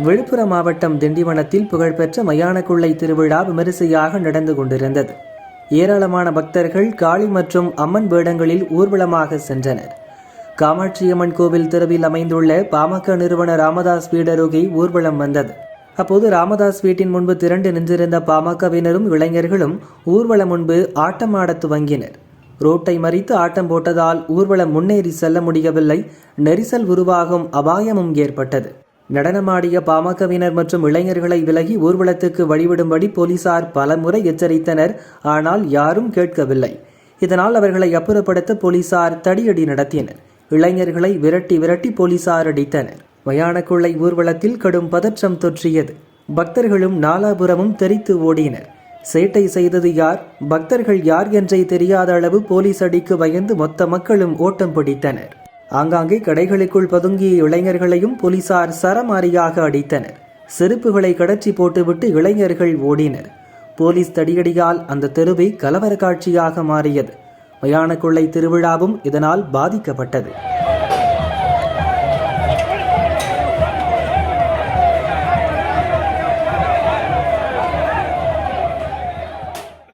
விழுப்புரம் மாவட்டம் திண்டிவனத்தில் புகழ்பெற்ற மயானக்குள்ளை திருவிழா விமரிசையாக நடந்து கொண்டிருந்தது. ஏராளமான பக்தர்கள் காளி மற்றும் அம்மன் வேடங்களில் ஊர்வலமாக சென்றனர். காமாட்சியம்மன் கோவில் தெருவில் அமைந்துள்ள பாமக நிறுவன ராமதாஸ் வீடு அருகே ஊர்வலம் வந்தது. அப்போது ராமதாஸ் வீட்டின் முன்பு திரண்டு நின்றிருந்த பாமகவினரும் இளைஞர்களும் ஊர்வலம் முன்பு ஆட்டம் ஆடத் துவங்கினர். ரோட்டை மறித்து ஆட்டம் போட்டதால் ஊர்வலம் முன்னேறி செல்ல முடியவில்லை. நெரிசல் உருவாகும் அபாயமும் ஏற்பட்டது. நடனமாடிய பாமகவினர் மற்றும் இளைஞர்களை விலகி ஊர்வலத்துக்கு வழிவிடும்படி போலீசார் பலமுறை எச்சரித்தனர். ஆனால் யாரும் கேட்கவில்லை. இதனால் அவர்களை அப்புறப்படுத்த போலீசார் தடியடி நடத்தினர். இளைஞர்களை விரட்டி விரட்டி போலீசார் அடித்தனர். மயானக்குள்ளை ஊர்வலத்தில் கடும் பதற்றம் தொற்றியது. பக்தர்களும் நாலாபுரமும் தெரித்து ஓடினர். சேட்டை செய்தது யார், பக்தர்கள் யார் என்றே தெரியாத அளவு போலீஸ் அடிக்கு பயந்து மொத்த மக்களும் ஓட்டம் பிடித்தனர். ஆங்காங்கே கடைகளுக்குள் பதுங்கிய இளைஞர்களையும் போலீசார் சரமாரியாக அடித்தனர். செருப்புகளை கடற்றி போட்டுவிட்டு இளைஞர்கள் ஓடினர். போலீஸ் தடியடியால் அந்த தெருவை கலவர காட்சியாக மாறியது. மயானக்குள்ளை திருவிழாவும் இதனால் பாதிக்கப்பட்டது.